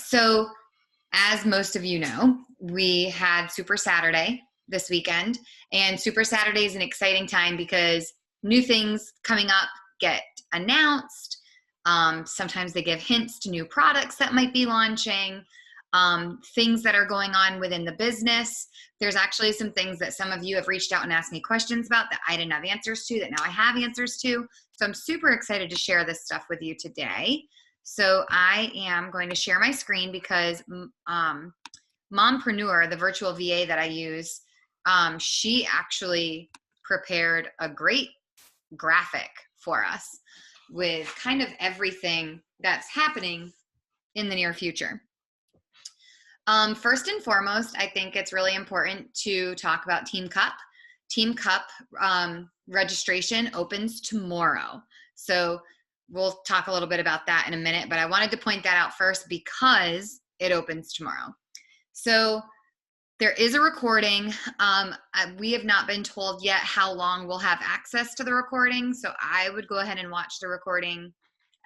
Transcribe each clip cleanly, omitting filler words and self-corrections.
So as most of you know, we had Super Saturday this weekend, and Super Saturday is an exciting time because new things coming up get announced. Sometimes they give hints to new products that might be launching, things that are going on within the business. There's actually some things that some of you have reached out and asked me questions about that I didn't have answers to that now I have answers to. So I'm super excited to share this stuff with you today. So I am going to share my screen because Mompreneur, the virtual VA that I use, she actually prepared a great graphic for us with kind of everything that's happening in the near future. First and foremost, I think it's really important to talk about Team Cup. Team Cup registration opens tomorrow. So we'll talk a little bit about that in a minute, but I wanted to point that out first because it opens tomorrow. So there is a recording. We have not been told yet how long we'll have access to the recording. So I would go ahead and watch the recording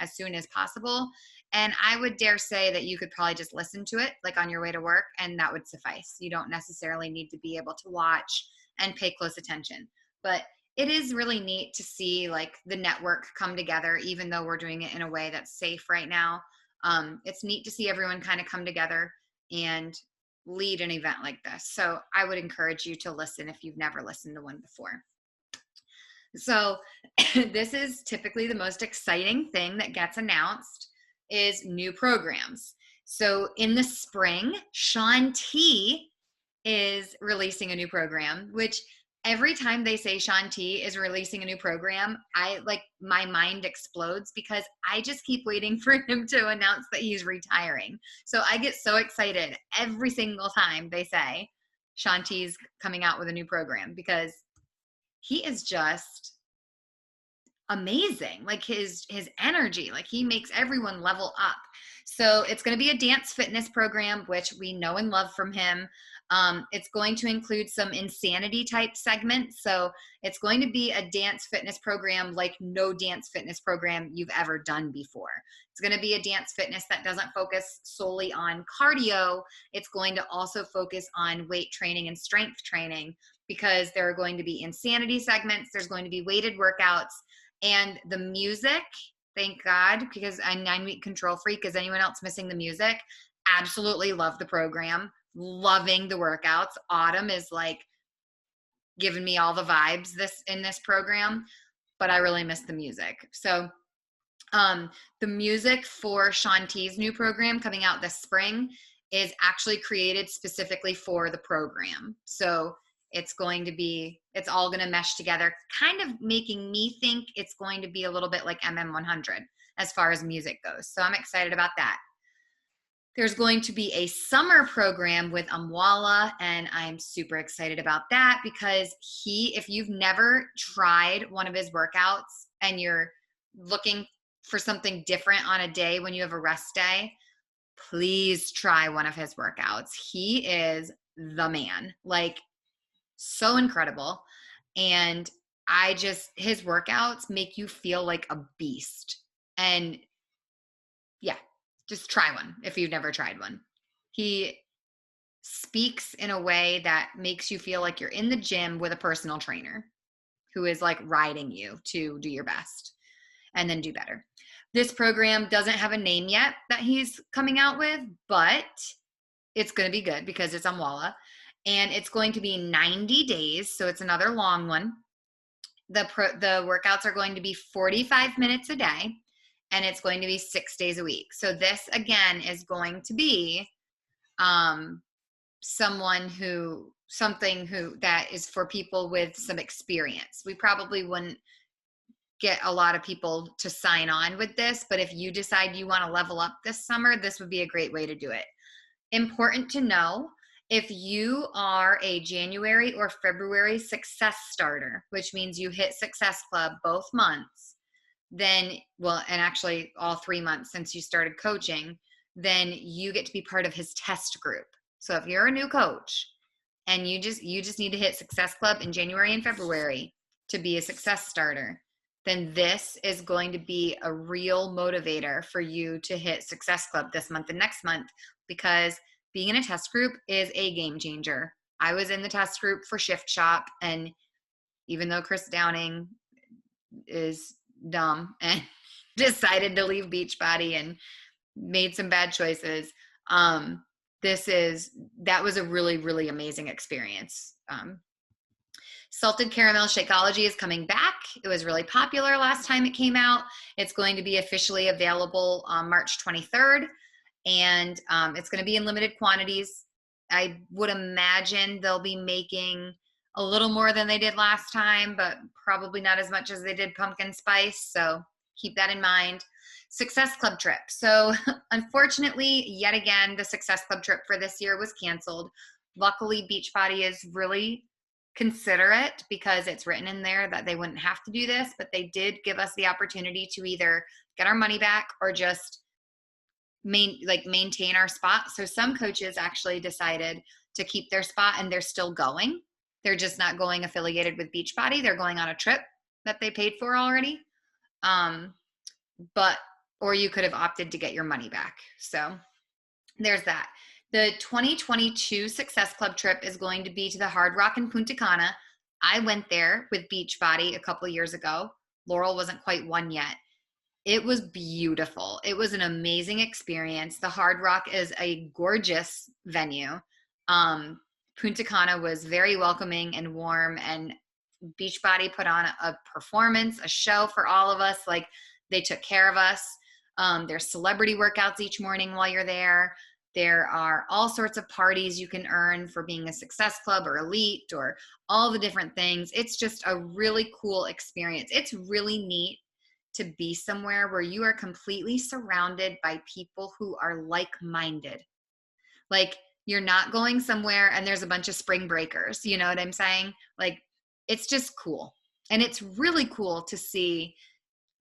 as soon as possible. And I would dare say that you could probably just listen to it like on your way to work, and that would suffice. You don't necessarily need to be able to watch and pay close attention. But it is really neat to see like the network come together, even though we're doing it in a way that's safe right now. It's neat to see everyone kind of come together and lead an event like this. So I would encourage you to listen if you've never listened to one before. So this is typically the most exciting thing that gets announced is new programs. So in the spring, Shaun T is releasing a new program, which every time they say Shaun T is releasing a new program, my mind explodes because I just keep waiting for him to announce that he's retiring. So I get so excited every single time they say Shaun T's coming out with a new program because he is just amazing. Like his energy, like he makes everyone level up. So it's going to be a dance fitness program, which we know and love from him. It's going to include some insanity type segments. So it's going to be a dance fitness program like no dance fitness program you've ever done before. It's going to be a dance fitness that doesn't focus solely on cardio. It's going to also focus on weight training and strength training because there are going to be insanity segments. There's going to be weighted workouts. And the music, thank God, because I'm 9-week control freak. Is anyone else missing the music? Absolutely love the program. Loving the workouts. Autumn is like giving me all the vibes in this program, but I really miss the music. So the music for Shaun T's new program coming out this spring is actually created specifically for the program. So it's all going to mesh together, kind of making me think it's going to be a little bit like MM100 as far as music goes. So I'm excited about that. There's going to be a summer program with Amwala, and I'm super excited about that because if you've never tried one of his workouts and you're looking for something different on a day when you have a rest day, please try one of his workouts. He is the man, like so incredible. And his workouts make you feel like a beast. And yeah, just try one if you've never tried one. He speaks in a way that makes you feel like you're in the gym with a personal trainer who is like riding you to do your best and then do better. This program doesn't have a name yet that he's coming out with, but it's going to be good because it's Amwala. And it's going to be 90 days, so it's another long one. The workouts are going to be 45 minutes a day, and it's going to be 6 days a week. So this, again, is going to be something that is for people with some experience. We probably wouldn't get a lot of people to sign on with this, but if you decide you want to level up this summer, this would be a great way to do it. Important to know, if you are a January or February success starter, which means you hit Success Club both months, and actually all 3 months since you started coaching, then you get to be part of his test group. So if you're a new coach and you just need to hit Success Club in January and February to be a success starter, then this is going to be a real motivator for you to hit Success Club this month and next month, because being in a test group is a game changer. I was in the test group for Shift Shop, and even though Chris Downing is dumb and decided to leave Beachbody and made some bad choices, that was a really, really amazing experience. Salted Caramel Shakeology is coming back. It was really popular last time it came out. It's going to be officially available on March 23rd, and it's going to be in limited quantities. I would imagine they'll be making a little more than they did last time, but probably not as much as they did pumpkin spice, so keep that in mind. Success Club trip. So unfortunately, yet again, the Success Club trip for this year was canceled. Luckily, Beachbody is really considerate, because it's written in there that they wouldn't have to do this, but they did give us the opportunity to either get our money back or just maintain our spot. So some coaches actually decided to keep their spot, and they're still going. They're just not going affiliated with Beachbody. They're going on a trip that they paid for already. Or you could have opted to get your money back. So there's that. The 2022 Success Club trip is going to be to the Hard Rock in Punta Cana. I went there with Beachbody a couple of years ago. Laurel wasn't quite one yet. It was beautiful. It was an amazing experience. The Hard Rock is a gorgeous venue. Punta Cana was very welcoming and warm, and Beachbody put on a performance, a show for all of us. Like, they took care of us. There's celebrity workouts each morning while you're there. There are all sorts of parties you can earn for being a Success Club or Elite or all the different things. It's just a really cool experience. It's really neat to be somewhere where you are completely surrounded by people who are like-minded. Like, you're not going somewhere and there's a bunch of spring breakers. You know what I'm saying? Like, it's just cool. And it's really cool to see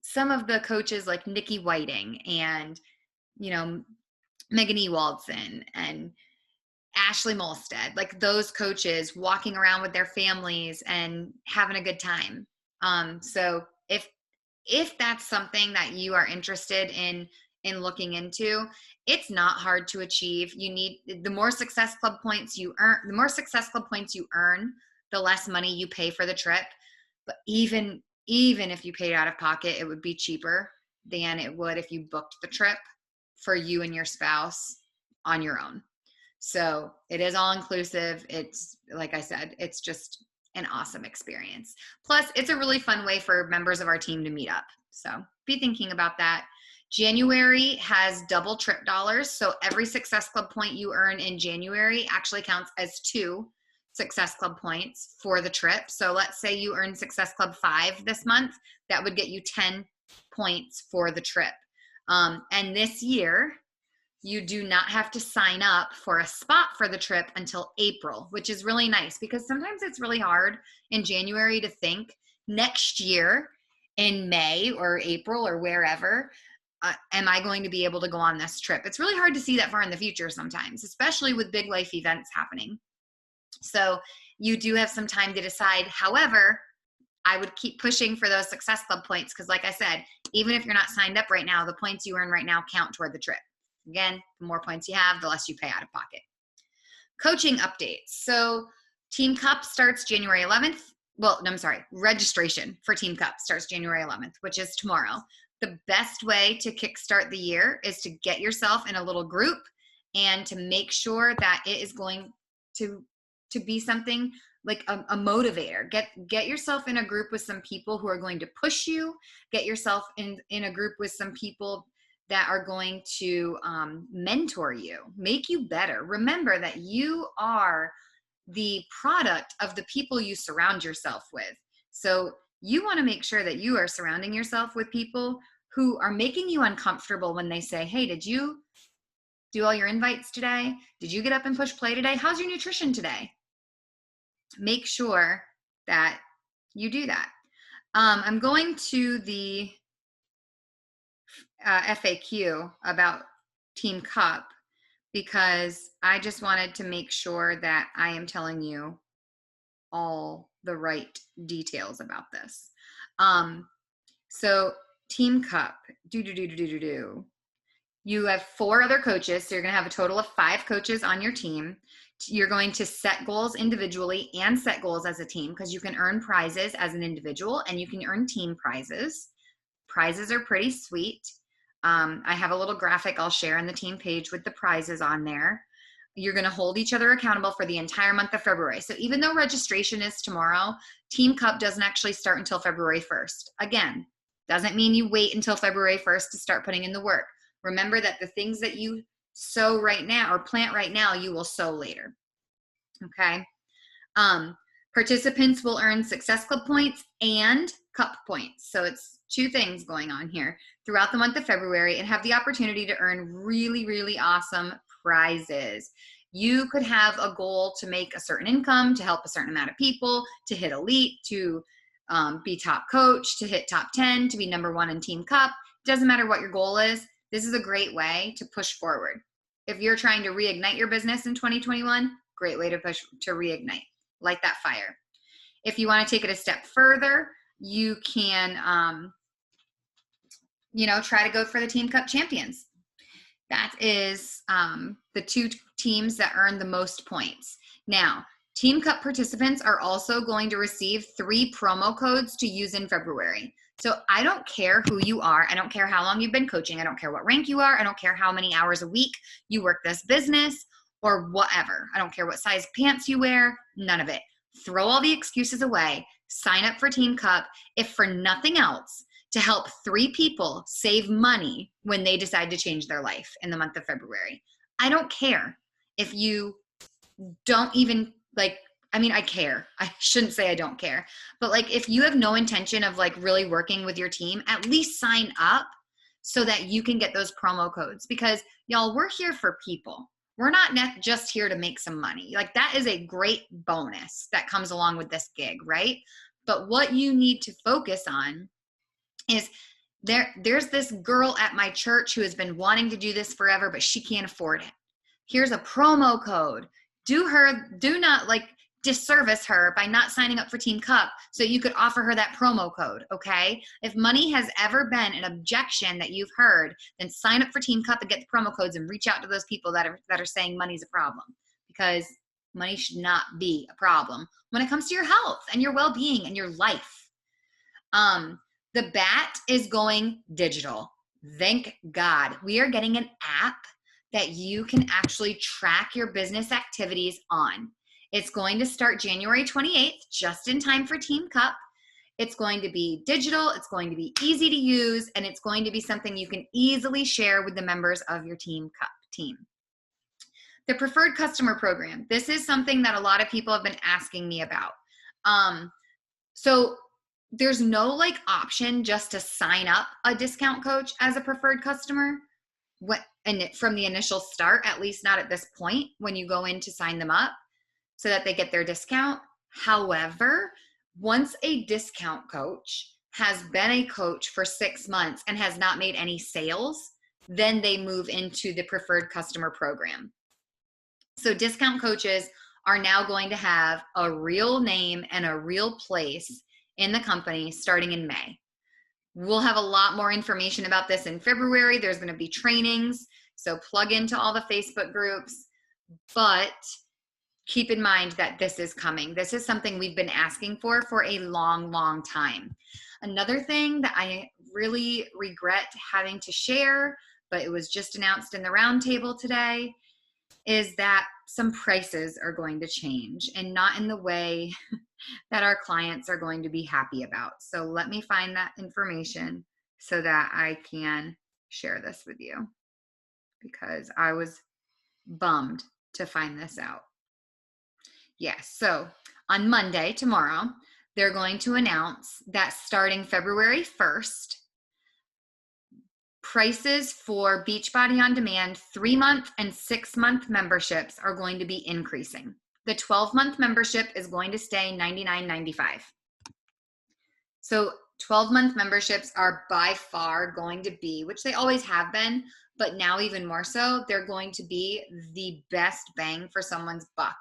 some of the coaches like Nikki Whiting and, Megan Ewaldson and Ashley Molstead, like those coaches walking around with their families and having a good time. So if that's something that you are interested in looking into, it's not hard to achieve. You need the more Success Club points you earn, the less money you pay for the trip. But even if you paid out of pocket, it would be cheaper than it would if you booked the trip for you and your spouse on your own. So it is all inclusive. It's, like I said, it's just an awesome experience. Plus, it's a really fun way for members of our team to meet up. So be thinking about that. January has double trip dollars. So every Success Club point you earn in January actually counts as 2 Success Club points for the trip. So let's say you earn Success Club 5 this month, that would get you 10 points for the trip. And this year, you do not have to sign up for a spot for the trip until April, which is really nice, because sometimes it's really hard in January to think next year in May or April or wherever, am I going to be able to go on this trip? It's really hard to see that far in the future sometimes, especially with big life events happening. So you do have some time to decide. However, I would keep pushing for those Success Club points, because like I said, even if you're not signed up right now, the points you earn right now count toward the trip. Again, the more points you have, the less you pay out of pocket. Coaching updates. So Team Cup starts January 11th. Well, no, I'm sorry. Registration for Team Cup starts January 11th, which is tomorrow. The best way to kickstart the year is to get yourself in a little group and to make sure that it is going to be something like a motivator. Get yourself in a group with some people who are going to push you. Get yourself in a group with some people that are going to mentor you, make you better. Remember that you are the product of the people you surround yourself with. So you want to make sure that you are surrounding yourself with people who are making you uncomfortable when they say, hey, did you do all your invites today? Did you get up and push play today? How's your nutrition today? Make sure that you do that. I'm going to the FAQ about Team Cup because I just wanted to make sure that I am telling you all the right details about this. So Team Cup, you have 4 other coaches, so you're going to have a total of 5 coaches on your team. You're going to set goals individually and set goals as a team, because you can earn prizes as an individual and you can earn team prizes. Prizes are pretty sweet. I have a little graphic I'll share on the team page with the prizes on there. You're going to hold each other accountable for the entire month of February. So even though registration is tomorrow, Team Cup doesn't actually start until February 1st. Again, doesn't mean you wait until February 1st to start putting in the work. Remember that the things that you sow right now or plant right now, you will sow later. Okay. Participants will earn Success Club points and Cup points. So it's 2 things going on here throughout the month of February, and have the opportunity to earn really, really awesome prizes. You could have a goal to make a certain income, to help a certain amount of people, to hit elite, to be top coach, to hit top 10, to be number 1 in Team Cup. Doesn't matter what your goal is. This is a great way to push forward. If you're trying to reignite your business in 2021, great way to push to reignite. Light that fire. If you want to take it a step further, you can, try to go for the Team Cup champions. That is the 2 teams that earn the most points. Now, Team Cup participants are also going to receive 3 promo codes to use in February. So I don't care who you are. I don't care how long you've been coaching. I don't care what rank you are. I don't care how many hours a week you work this business or whatever. I don't care what size pants you wear. None of it. Throw all the excuses away. Sign up for Team Cup, if for nothing else, to help 3 people save money when they decide to change their life in the month of February. I don't care if you don't even I care. I shouldn't say I don't care. But if you have no intention of really working with your team, at least sign up so that you can get those promo codes, because y'all, we're here for people. We're not just here to make some money. That is a great bonus that comes along with this gig, right? But what you need to focus on is there's this girl at my church who has been wanting to do this forever, but she can't afford it. Here's a promo code. Do not disservice her by not signing up for Team Cup so you could offer her that promo code, okay? If money has ever been an objection that you've heard, then sign up for Team Cup and get the promo codes and reach out to those people that are saying money's a problem, because money should not be a problem when it comes to your health and your well-being and your life. The BAT is going digital. Thank God. We are getting an app that you can actually track your business activities on. It's going to start January 28th, just in time for Team Cup. It's going to be digital, it's going to be easy to use, and it's going to be something you can easily share with the members of your Team Cup team. The Preferred Customer Program. This is something that a lot of people have been asking me about. So there's no option just to sign up a discount coach as a preferred customer from the initial start, at least not at this point when you go in to sign them up, so that they get their discount. However, once a discount coach has been a coach for 6 months and has not made any sales, then they move into the Preferred Customer Program. So discount coaches are now going to have a real name and a real place in the company starting in May. We'll have a lot more information about this in February. There's going to be trainings, so plug into all the Facebook groups, but keep in mind that this is coming. This is something we've been asking for a long, long time. Another thing that I really regret having to share, but it was just announced in the roundtable today, is that some prices are going to change, and not in the way that our clients are going to be happy about. So let me find that information so that I can share this with you, because I was bummed to find this out. Yes, so on Monday, tomorrow, they're going to announce that starting February 1st, prices for Beachbody On Demand 3-month and 6-month memberships are going to be increasing. The 12-month membership is going to stay $99.95. So 12-month memberships are by far going to be, which they always have been, but now even more so, they're going to be the best bang for someone's buck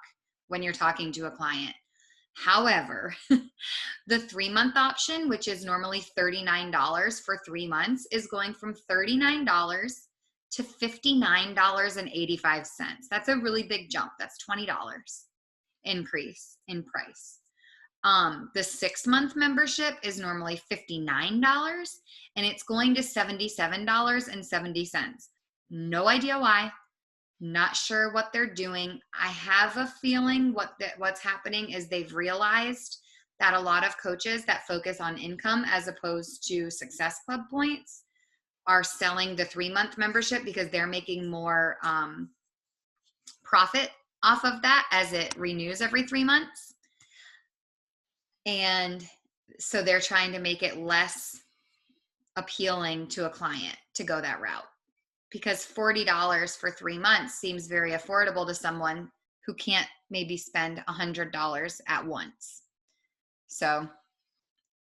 when you're talking to a client. However, the 3-month option, which is normally $39 for 3 months, is going from $39 to $59.85. That's a really big jump. That's $20 increase in price. The 6-month membership is normally $59 and it's going to $77.70. No idea why. Not sure what they're doing. I have a feeling what's happening is they've realized that a lot of coaches that focus on income as opposed to Success Club points are selling the 3-month membership because they're making more profit off of that as it renews every 3 months. And so they're trying to make it less appealing to a client to go that route, because $40 for 3 months seems very affordable to someone who can't maybe spend $100 at once. So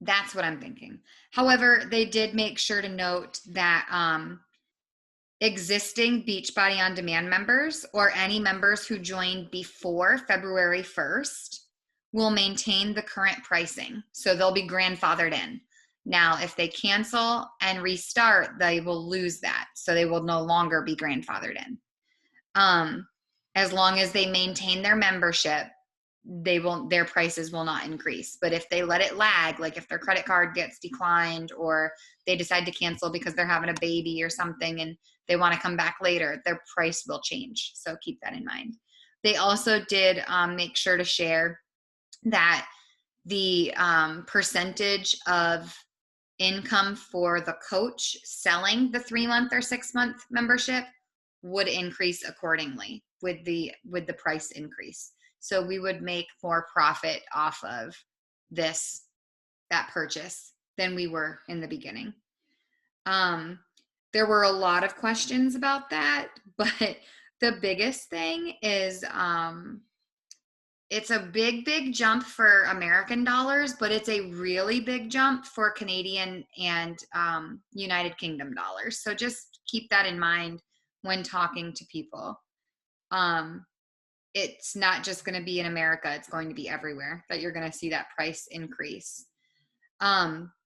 that's what I'm thinking. However, they did make sure to note that existing Beachbody On Demand members or any members who joined before February 1st will maintain the current pricing. So they'll be grandfathered in. Now, if they cancel and restart, they will lose that. So they will no longer be grandfathered in. As long as they maintain their membership, their prices will not increase. But if they let it lag, like if their credit card gets declined or they decide to cancel because they're having a baby or something and they want to come back later, their price will change. So keep that in mind. They also did make sure to share that the percentage of income for the coach selling the 3-month or 6-month membership would increase accordingly with the price increase. So we would make more profit off of that purchase than we were in the beginning. There were a lot of questions about that, but the biggest thing is it's a big jump for American dollars, but it's a really big jump for Canadian and United Kingdom dollars. So just keep that in mind when talking to people. It's not just going to be in America. It's going to be everywhere that you're going to see that price increase.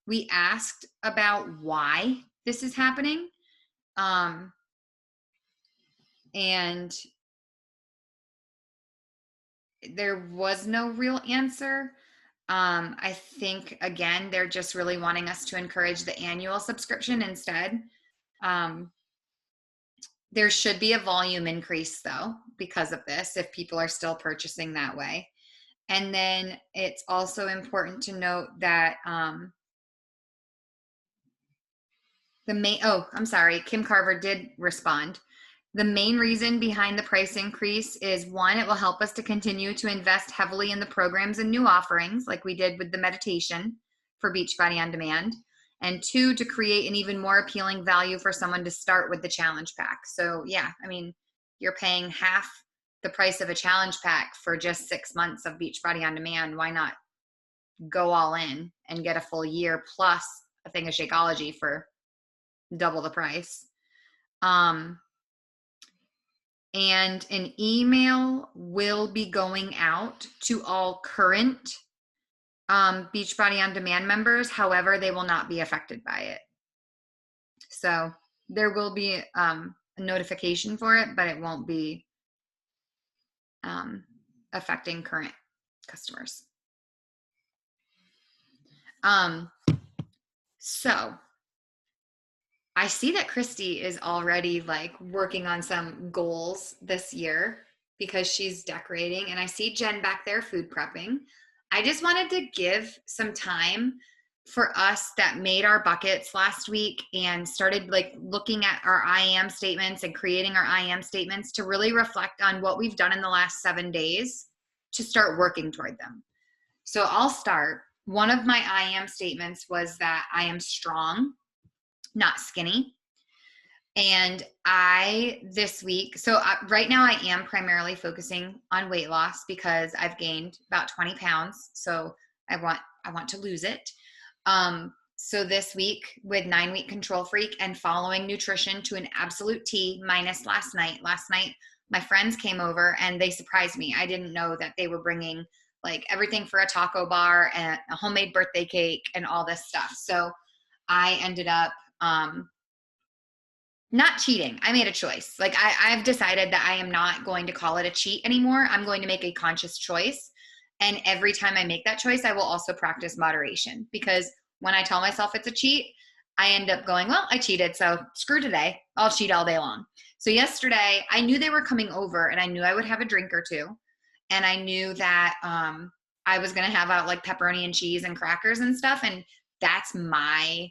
We asked about why this is happening. And there was no real answer. I think, again, they're just really wanting us to encourage the annual subscription instead. There should be a volume increase, though, because of this, if people are still purchasing that way. And then it's also important to note that I'm sorry, Kim Carver did respond. The main reason behind the price increase is, 1, it will help us to continue to invest heavily in the programs and new offerings like we did with the meditation for Beachbody On Demand. And 2, to create an even more appealing value for someone to start with the challenge pack. So yeah, I mean, you're paying half the price of a challenge pack for just 6 months of Beachbody On Demand. Why not go all in and get a full year plus a thing of Shakeology for double the price? And an email will be going out to all current Beachbody On Demand members. However, they will not be affected by it. So there will be a notification for it, but it won't be affecting current customers. So I see that Christy is already like working on some goals this year because she's decorating, and I see Jen back there food prepping. I just wanted to give some time for us that made our buckets last week and started like looking at our I am statements and creating our I am statements to really reflect on what we've done in the last 7 days to start working toward them. So I'll start. One of my I am statements was that I am strong, not skinny. And this week, right now I am primarily focusing on weight loss because I've gained about 20 pounds. So I want to lose it. So this week with 9-week Control Freak and following nutrition to an absolute T minus last night. Last night, my friends came over and they surprised me. I didn't know that they were bringing like everything for a taco bar and a homemade birthday cake and all this stuff. So I ended up not cheating. I made a choice. Like I've decided that I am not going to call it a cheat anymore. I'm going to make a conscious choice. And every time I make that choice, I will also practice moderation, because when I tell myself it's a cheat, I end up going, well, I cheated, so screw today. I'll cheat all day long. So yesterday, I knew they were coming over, and I knew I would have a drink or two. And I knew that I was going to have out like pepperoni and cheese and crackers and stuff. And that's my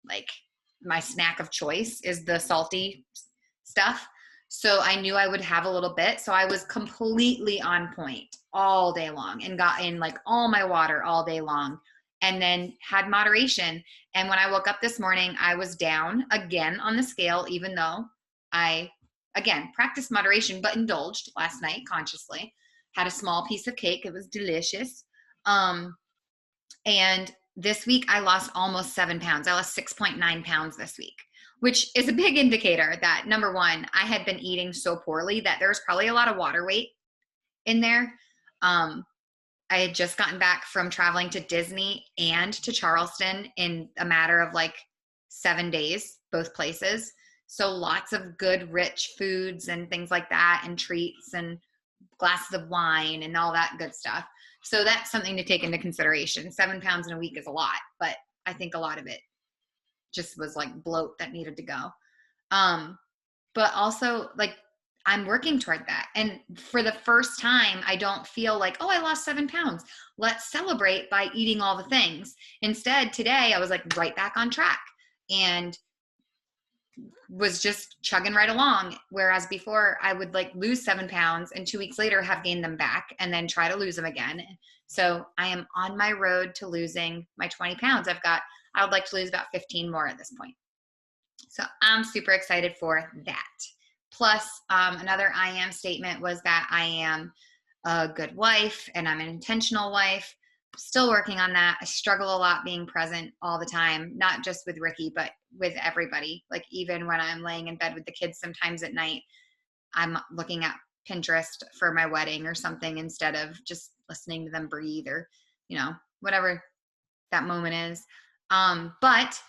like my snack of choice is the salty stuff. So I knew I would have a little bit. So I was completely on point all day long and got in like all my water all day long, and then had moderation. And when I woke up this morning, I was down again on the scale, even though I, again, practiced moderation, but indulged last night consciously. Had a small piece of cake. It was delicious. And this week I lost almost 7 pounds. I lost 6.9 pounds this week, which is a big indicator that, number one, I had been eating so poorly that there was probably a lot of water weight in there. I had just gotten back from traveling to Disney and to Charleston in a matter of like 7 days, both places. So lots of good, rich foods and things like that, and treats and glasses of wine and all that good stuff. So that's something to take into consideration. 7 pounds in a week is a lot, but I think a lot of it just was like bloat that needed to go. But also, like, I'm working toward that. And for the first time, I don't feel like, oh, I lost 7 pounds. Let's celebrate by eating all the things. Instead, today I was like right back on track and was just chugging right along. Whereas before I would like lose 7 pounds and 2 weeks later have gained them back and then try to lose them again. So I am on my road to losing my 20 pounds. I would like to lose about 15 more at this point. So I'm super excited for that. Plus, another I am statement was that I am a good wife and I'm an intentional wife. Still working on that. I struggle a lot being present all the time, not just with Ricky, but with everybody. Like even when I'm laying in bed with the kids sometimes at night, I'm looking at Pinterest for my wedding or something instead of just listening to them breathe or, you know, whatever that moment is. But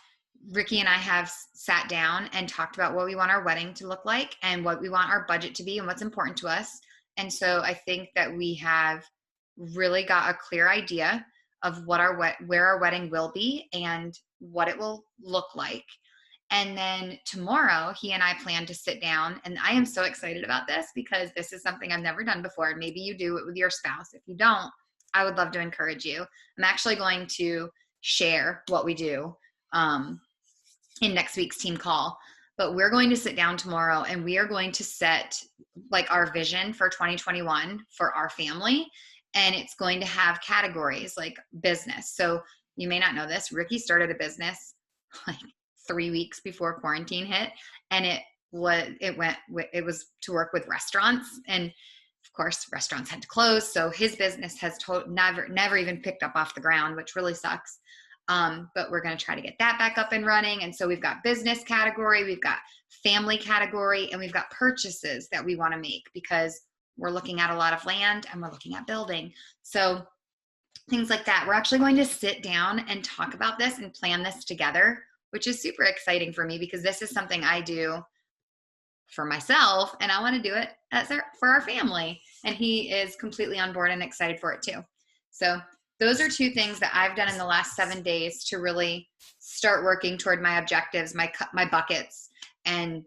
Ricky and I have sat down and talked about what we want our wedding to look like and what we want our budget to be and what's important to us. And so I think that we have really got a clear idea of what where our wedding will be and what it will look like. And then tomorrow, he and I plan to sit down, and I am so excited about this because this is something I've never done before. Maybe you do it with your spouse. If you don't, I would love to encourage you. I'm actually going to share what we do in next week's team call, but we're going to sit down tomorrow and we are going to set like our vision for 2021 for our family. And it's going to have categories like business. So you may not know this, Ricky started a business like 3 weeks before quarantine hit, and it was to work with restaurants, and of course restaurants had to close, so his business has never even picked up off the ground, which really sucks. But we're going to try to get that back up and running. And so we've got business category, we've got family category, and we've got purchases that we want to make because we're looking at a lot of land and we're looking at building. So things like that. We're actually going to sit down and talk about this and plan this together, which is super exciting for me because this is something I do for myself and I want to do it for our family. And he is completely on board and excited for it too. So those are 2 things that I've done in the last 7 days to really start working toward my objectives, my buckets, and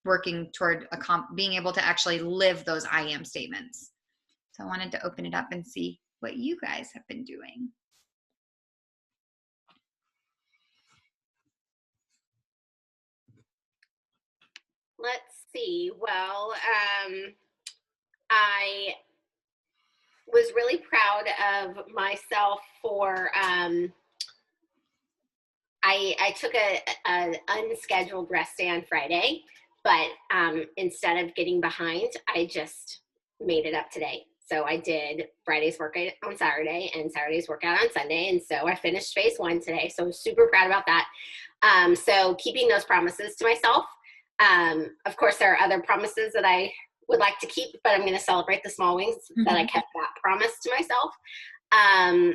working toward being able to actually live those I am statements. So I wanted to open it up and see what you guys have been doing. Let's see. Well, I was really proud of myself for I took an unscheduled rest day on Friday, but instead of getting behind, I just made it up today. So I did Friday's workout on Saturday and Saturday's workout on Sunday. And so I finished phase 1 today. So I'm super proud about that. So keeping those promises to myself. Of course, there are other promises that I would like to keep, but I'm going to celebrate the small wins that I kept that promise to myself. I'm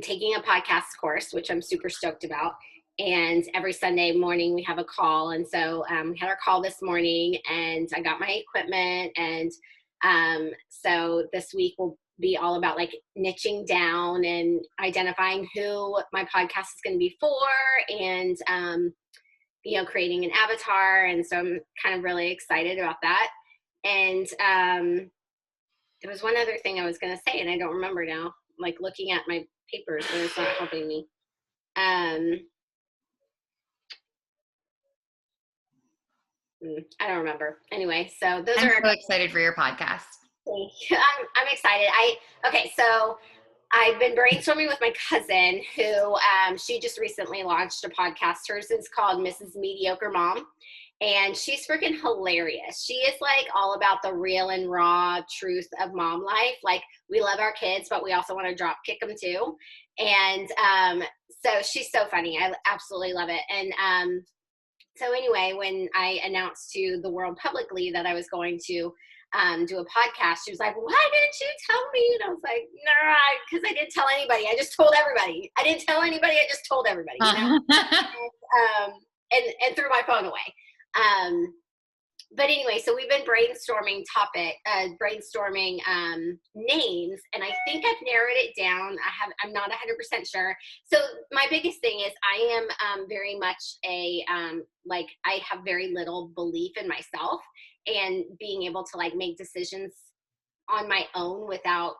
taking a podcast course, which I'm super stoked about. And every Sunday morning we have a call. And so we had our call this morning, and I got my equipment. And so this week will be all about like niching down and identifying who my podcast is going to be for, and creating an avatar. And so I'm kind of really excited about that. And there was one other thing I was going to say, and I don't remember now, like looking at my papers, but it's not helping me. I don't remember. Anyway, so those I'm so excited for your podcast. I'm excited. So I've been brainstorming with my cousin who she just recently launched a podcast. Hers is called Mrs. Mediocre Mom. And she's freaking hilarious. She is like all about the real and raw truth of mom life. Like, we love our kids, but we also want to drop kick them too. And so she's so funny. I absolutely love it. And so anyway, when I announced to the world publicly that I was going to do a podcast, she was like, "Why didn't you tell me?" And I was like, "No, because I didn't tell anybody. I just told everybody. I didn't tell anybody. I just told everybody." You know? And threw my phone away. But anyway, so we've been brainstorming names, and I think I've narrowed it down. I'm not 100% sure. So my biggest thing is I am very much I have very little belief in myself, and being able to like make decisions on my own without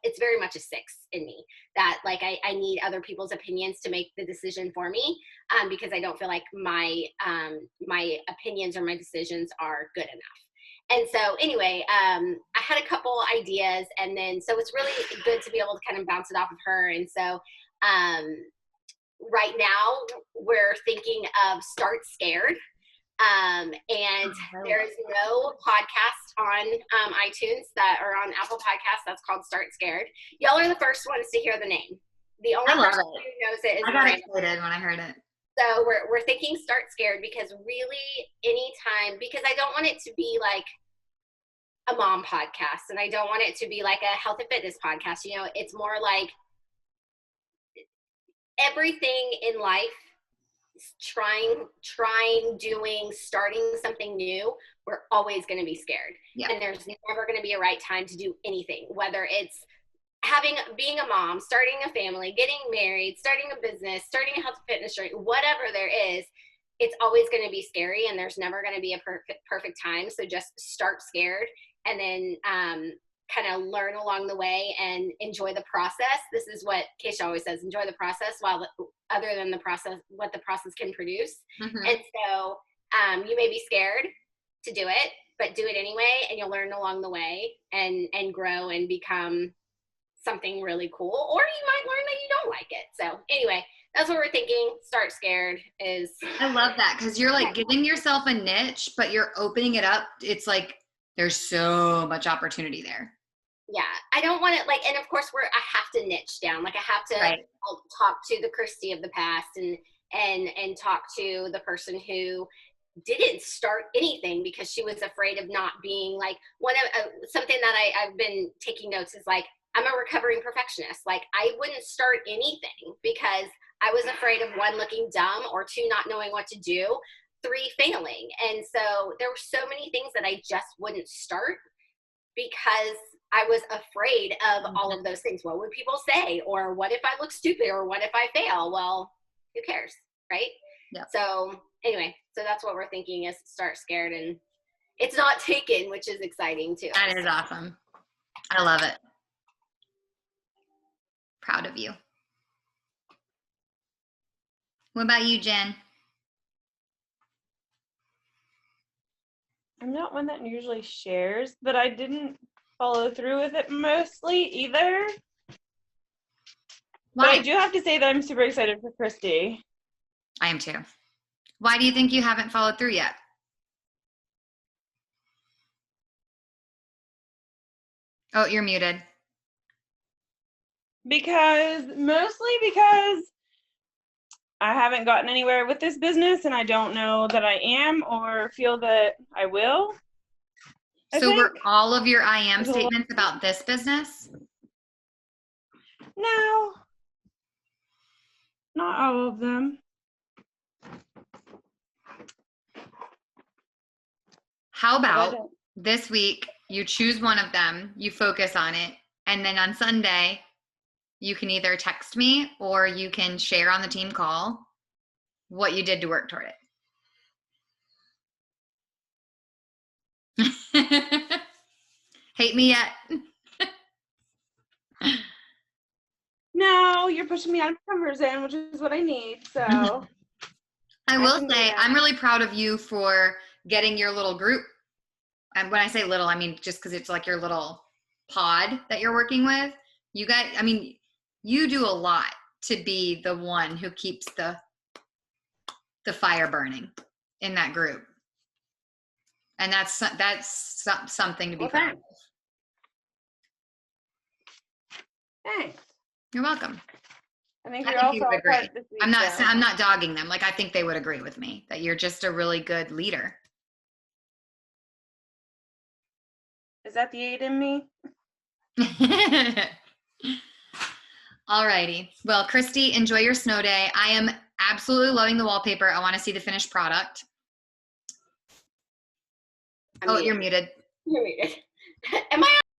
it's very much a 6 in me, that like I need other people's opinions to make the decision for me, because I don't feel like my opinions or my decisions are good enough. And so anyway, I had a couple ideas, and then so it's really good to be able to kind of bounce it off of her. And so right now we're thinking of Start Scared. And there's no podcast on iTunes that, or on Apple Podcasts, that's called Start Scared. Y'all are the first ones to hear the name. The only person who knows it is I got excited when I heard it. So we're thinking Start Scared, because really anytime, because I don't want it to be like a mom podcast, and I don't want it to be like a health and fitness podcast. You know, it's more like everything in life, doing, starting something new, we're always going to be scared. Yeah. And there's never going to be a right time to do anything, whether it's being a mom, starting a family, getting married, starting a business, starting a health and fitness journey, whatever there is, it's always going to be scary, and there's never going to be a perfect time. So just start scared, and then kind of learn along the way and enjoy the process. This is what Keisha always says: enjoy the process, while other than the process, what the process can produce. Mm-hmm. And so you may be scared to do it, but do it anyway, and you'll learn along the way and grow and become something really cool. Or you might learn that you don't like it. So anyway, that's what we're thinking. Start Scared is. I love that, because you're like giving yourself a niche, but you're opening it up. It's like there's so much opportunity there. Yeah, I don't want it like, and of course I have to niche down. Like, I have to talk to the Christy of the past, and talk to the person who didn't start anything because she was afraid of not being like something that I've been taking notes is like, I'm a recovering perfectionist. Like, I wouldn't start anything because I was afraid of 1, looking dumb, or 2, not knowing what to do, 3, failing. And so there were so many things that I just wouldn't start because I was afraid of all of those things. What would people say? Or what if I look stupid? Or what if I fail? Well, who cares, right? Yeah. So anyway, so that's what we're thinking is Start Scared, and it's not taken, which is exciting too. That is awesome. I love it. Proud of you. What about you, Jen? I'm not one that usually shares, but I didn't follow through with it mostly either. Why? But I do have to say that I'm super excited for Christy. I am too. Why do you think you haven't followed through yet? Oh, you're muted. Mostly because I haven't gotten anywhere with this business, and I don't know that I am or feel that I will. So were all of your I am statements about this business? No, not all of them. How about this week you choose one of them, you focus on it, and then on Sunday you can either text me or you can share on the team call what you did to work toward it. Hate me yet? No, you're pushing me out of my comfort zone, which is what I need. So I will say I'm really proud of you for getting your little group. And when I say little, I mean just because it's like your little pod that you're working with. You guys, I mean, you do a lot to be the one who keeps the fire burning in that group. And that's something to be proud of. Thanks. You're welcome. I think you're also a part this week, I'm not dogging them. Like, I think they would agree with me that you're just a really good leader. Is that the 8 in me? All righty. Well, Christy, enjoy your snow day. I am absolutely loving the wallpaper. I want to see the finished product. You're muted. You're muted. Am I